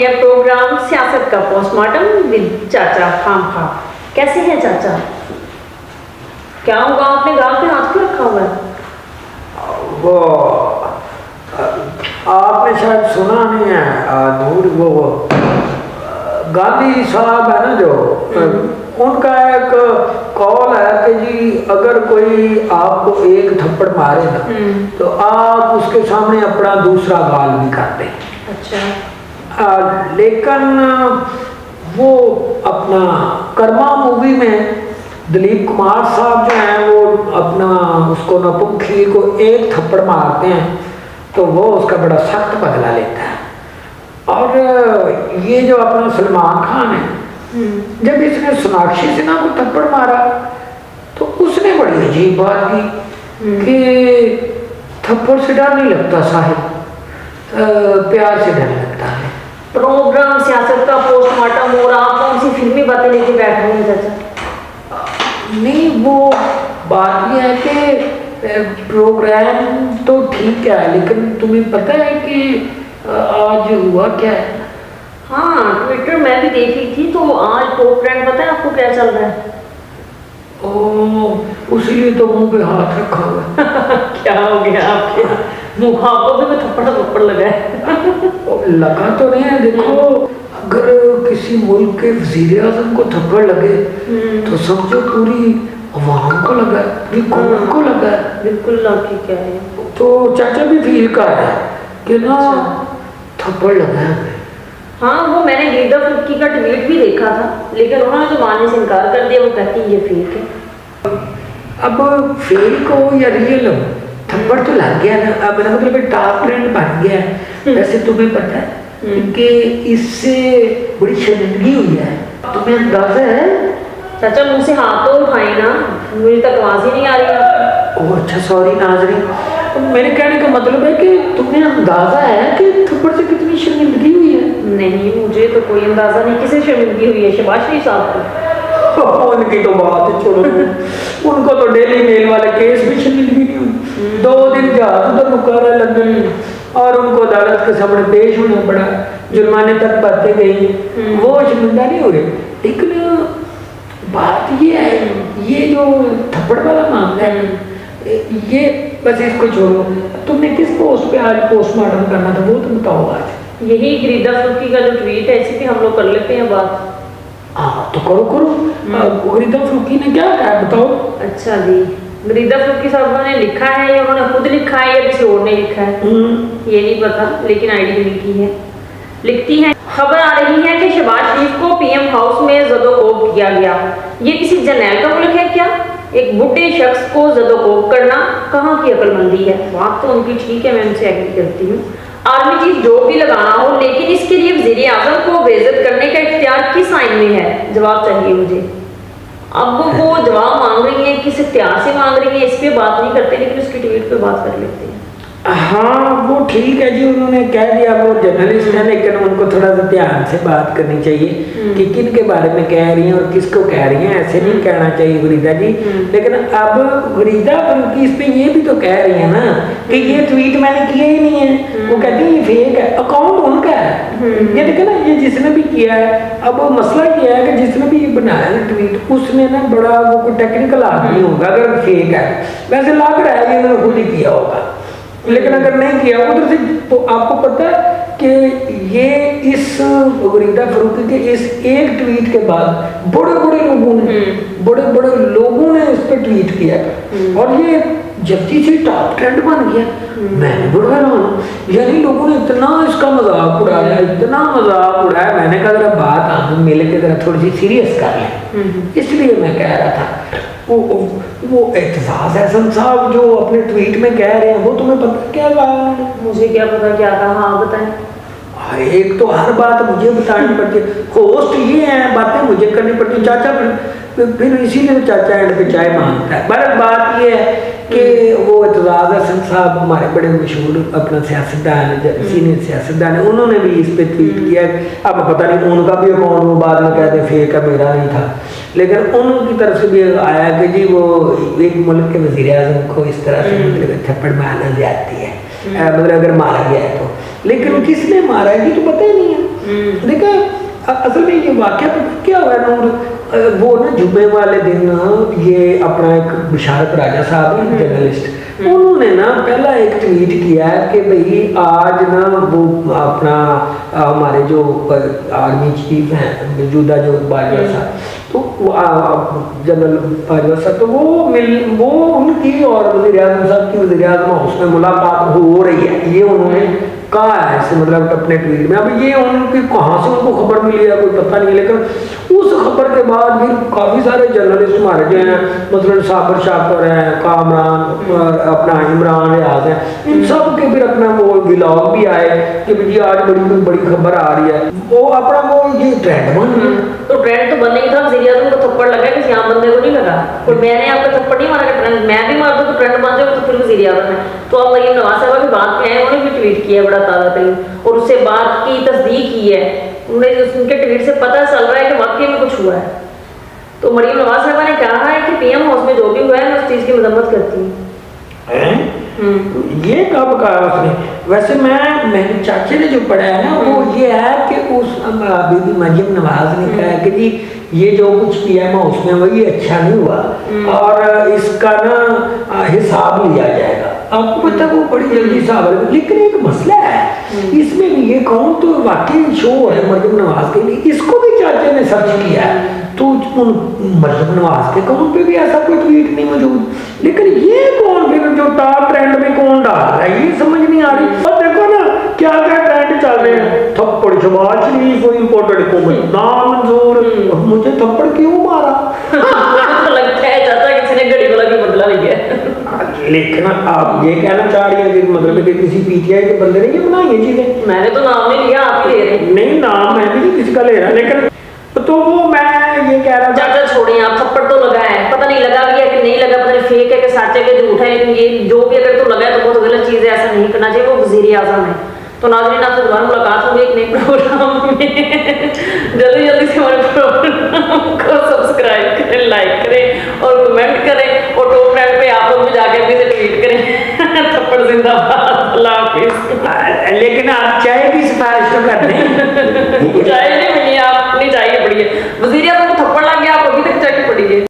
है प्रोग्राम सियासत का पोस्टमार्टम विद चाचा खाम खा। कैसे हैं चाचा? क्या हुआ, आपने गाल पे हाथ क्यों रखा हुआ है? वो आपने शायद सुना नहीं है नूर, वो गांधी साहब है ना जो, उनका एक कॉल है कि जी अगर कोई आपको एक थप्पड़ मारे ना तो आप उसके सामने अपना दूसरा गाल भी कर दें। अच्छा। लेकिन वो अपना कर्मा मूवी में दिलीप कुमार साहब जो हैं वो अपना उसको नपुंसक को एक थप्पड़ मारते हैं तो वो उसका बड़ा सख्त बदला लेता है। और ये जो अपना सलमान खान है, जब इसने सोनाक्षी सिन्हा को थप्पड़ मारा तो उसने बड़ी अजीब बात की कि थप्पड़ से डर नहीं लगता साहिब, प्यार से डर लगता है। प्रोग्राम सियासत का पोस्टमार्टम और आप कौन सी फिल्मी बातें लेके बैठ रहे हैं चाचा? नहीं, वो बात यह है कि प्रोग्राम तो ठीक है, लेकिन तुम्हें पता है कि आज हुआ क्या है? हाँ, ट्विटर मैं भी देख रही थी तो आज टॉप ट्रेंड पता है आपको क्या चल रहा है? ओह, उसीलिए तो मुंह पे हाथ रखा हुआ है। क्या हो गया आपके मुंह पे भी थप्पड़ लगा है? लगा तो नहीं है, देखो अगर किसी मुल्क के वजीर आज़म को थप्पड़ लगे तो समझो पूरी अवाम को लगा है, पूरी कौम को लगा है। बिल्कुल आपकी क्या है, तो चाचा भी फील कर रहा है कि ना थप्पड़ लगा है। हाँ, वो मैंने गिरदा फुल्की का ट्वीट भी देखा था, लेकिन उन्होंने तो मानने से इनकार कर दिया। वो कहती है ये फेक है। अब फेक हो या रियल हो, थप्पड़ तो लग गया ना। अब मेरा मतलब टॉप ट्रेंड बन गया है। वैसे तुम्हें पता है कि इससे बड़ी शर्मिंदगी हुई है, तुम्हें अंदाजा है? चाचा मुंह से हाथ तो उठाए ना, मुझे तक आवाज ही नहीं आ रही आपकी। ओह अच्छा, सॉरी नाज़रीन। मेरे कहने का मतलब है कि तुम्हें अंदाजा है कि थप्पड़ से कितनी शर्मिंदगी हुई है? नहीं, मुझे तो कोई अंदाजा नहीं किसे शर्मिंदगी हुई है। शहबाज शरीफ साहब को उनकी तो बात है छोड़ो, उनको तो डेली मेल वाले केस में शर्मिंदगी नहीं हुई। 2 दिन जहाज उधर रुका रहा लंदन और उनको अदालत के सामने पेश होना पड़ा, जुर्माने तक बातें गई, वो शर्मिंदा नहीं हुए। लेकिन बात ये है, ये जो थप्पड़ वाला मामला है ये बस इसको छोड़ो। तुमने किस पोस्ट पे आज पोस्टमार्टम करना था वो तो बताओ आज। यही गिरिदा फुल्की का जो ट्वीट है, इसी पे हम लोग कर लेते हैं बात। हाँ तो करो। गिरिदा फुल्की ने क्या कहा बताओ। अच्छा जी, गिरिदा फुल्की साहब ने लिखा है या उन्होंने खुद लिखा है या किसी और ने लिखा है ये नहीं पता, लेकिन आईडी लिखी है। लिखती है, खबर आ रही है कि शहबाज शरीफ को पीएम हाउस में ज़दोकोब किया गया। ये किसी जर्नैल का मुल्क है क्या? एक बुढ़े शख्स को ज़दोकोब करना कहाँ की अक्लमंदी है? बात तो उनकी ठीक है, मैं उनसे एग्री करती हूँ। आर्मी चीफ जो भी लगाना हो, लेकिन इसके लिए वज़ीर आज़म को बेइज्जत करने का इख्तियार किस आइन में है? जवाब चाहिए मुझे। अब वो जवाब मांग रही है, किस इख्तियार से मांग रही है, इस पर बात नहीं करते, लेकिन उसकी ट्वीट पे बात कर लेते हैं। हाँ वो ठीक है जी, उन्होंने कह दिया, वो जर्नलिस्ट है, लेकिन उनको थोड़ा सा ध्यान से बात करनी चाहिए कि किन के बारे में कह रही हैं और किसको कह रही हैं। ऐसे नहीं कहना चाहिए गुरीदा जी। लेकिन अब गुरीदा बल्कि इस पे ये भी तो कह रही है ना कि ये ट्वीट मैंने किया ही नहीं है। वो कहती है ये फेक है, अकाउंट उनका है। ये देखे ना, ये जिसने भी किया है, अब वो मसला ये है कि जिसने भी ये बनाया ना ट्वीट, उसने ना बड़ा वो कोई टेक्निकल आदमी होगा अगर फेक है। वैसे लग रहा है ये उन्होंने खुद ही किया होगा, लेकिन अगर नहीं किया उधर से तो आपको पता है कि ये इस गिरिदा फुल्की के इस एक ट्वीट के बाद बड़े बड़े लोगों ने इस पर ट्वीट किया और ये जल्दी से टॉप ट्रेंड बन गया। मैंने बड़ा हैरान, यानी लोगों ने इतना इसका मजाक उड़ाया, इतना मजाक उड़ाया। मैंने कहा जरा बात हम मिल के जरा थोड़ी सी सीरियस कर लें, इसलिए मैं कह रहा था वो एतजाज एहसन साहब जो अपने ट्वीट में कह रहे हैं, वो तुम्हें पता क्या कहा? मुझे क्या पता क्या कहा। हाँ बताएं। एक तो हर बात मुझे बतानी पड़ती है, होस्ट ये है, बातें मुझे करनी पड़ती। चाचा फिर इसीलिए चाचा एंड पे चाय मांगता है। पर बात ये है कि वो एतजाज एहसन साहब हमारे बड़े मशहूर अपना सियासतदान, सीनियर सियासतदान है, उन्होंने भी इस पर ट्वीट किया। अब पता नहीं उनका भी अकाउंट वो बाद में कहते फेक का मेरा नहीं था, लेकिन उनकी तरफ से भी आया कि जी वो एक मुल्क के वज़ीर आज़म को इस तरह से मतलब थप्पड़ मारना जाती है, मतलब अगर मारा गया है तो। लेकिन किसने मारा है ये तो पता ही नहीं है। देखिए असल में ये वाकया पता क्या हुआ नूर, वो ना जुम्मे वाले दिन ये अपना एक बिशारत राजा साहब हैं जर्नलिस्ट, उन्होंने ना पहला एक ट्वीट किया है कि भाई आज ना वो अपना हमारे जो आर्मी चीफ हैं मौजूदा जो बाजवा साहब, तो जनरल बाजवा साहब, तो वो उनकी और वज़ीर आज़म साहब की वज़ीर आज़म हाउस में मुलाकात हो रही है, ये उन्होंने कहा है ऐसे मतलब अपने ट्वीट में। अब ये उनकी कहाँ से उनको खबर मिली है कोई पता नहीं, लेकिन उस खबर के बाद फिर काफ़ी सारे जर्नलिस्ट हमारे जो हैं मतलब साबर शाकर हैं, कामरान, अपना इमरान रियाज हैं, इन सब के फिर अपना वो व्लॉग भी आए कि जी आज बड़ी खबर आ रही है, वो अपना वो ये ट्रेंड बन गया। तो ट्रेंड तो बनने ही था, वज़ीर आज़म को थप्पड़ लगा, किसी आम बंदे को नहीं लगा, और मैंने आपको थप्पड़ नहीं मारा कि ट्रेंड मैं भी मार दूँ तो ट्रेंड बन जाए, तो फिर वज़ीर आज़म है। तो अब मरीम नवाज साहबा की बात पे आए, उन्होंने भी ट्वीट किया बड़ा ताज़ा तरीन, और उससे बात की तस्दीक की है, उनके ट्वीट से पता चल रहा है कि वाकई में कुछ हुआ है। तो मरीम नवाज साहबा ने कहा है कि पीएम हाउस में जो भी हुआ है मैं उस चीज़ की मजम्मत करती हूँ। ये कब कहा उसने? वैसे मैंने चाचे ने जो पढ़ा है ना वो ये है कि उस बीबी मरियम नवाज ने कहा है कि जी ये जो कुछ पीएम हाउस में वही अच्छा नहीं हुआ और इसका ना हिसाब लिया जाएगा। आपको पता है वो बड़ी जल्दी हिसाब, लेकिन एक मसला है इसमें भी, ये कहूँ तो वाकई शो है मरियम नवाज के लिए, इसको भी चाचे ने सर्च किया है तो उन मरियम नवाज के अकाउंट पे भी ऐसा कोई ट्वीट नहीं मौजूद, लेकिन ये कौन फिर जो टॉप ट्रेंड में कौन डाल रहा है ये समझ नहीं आ रही। और देखो ना क्या क्या ट्रेंड चल रहे हैं, थप्पड़ शहबाज शरीफ इम्पोर्टेड को नामंजूर, मुझे थप्पड़ क्यों मारा? लगता है चाचा किसी ने घड़ी वाला भी बदला लिया। लेकिन आप ये कहना चाह रही हैं कि मतलब कि किसी पीटीआई के बंदे ने ये बनाई है चीजें? मैंने तो नाम नहीं लिया, आप ही ले रहे हैं। नहीं नाम मैं भी किसी का ले रहा, लेकिन तो वो मैं ये कह रहा था। चाचा छोड़िए, आप थप्पड़ तो लगा है, पता नहीं लगा भी है कि नहीं लगा, पता नहीं फेक है कि सच है कि झूठ है, लेकिन ये जो भी अगर तो लगा है तो बहुत गलत चीज़ है, ऐसा नहीं करना चाहिए। वो वज़ीर आज़म है। तो नाज़रीन आपसे दोबारा मुलाकात होगी एक नए प्रोग्राम में। जल्दी से हमारे प्रोग्राम को सब्सक्राइब करें, लाइक करें और कमेंट करें, और टॉप ट्रेंड पे आप लोग भी जाके अभी से ट्वीट करें थप्पड़ जिंदाबाद, अल्लाह हाफिज़। लेकिन आप चाय की सिफारिश तो कर दें। चाय नहीं मिली, आप अपनी चाय की पड़ी है। वज़ीर आज़म को थप्पड़ लग गया, आप अभी तक चाय की पड़ी है।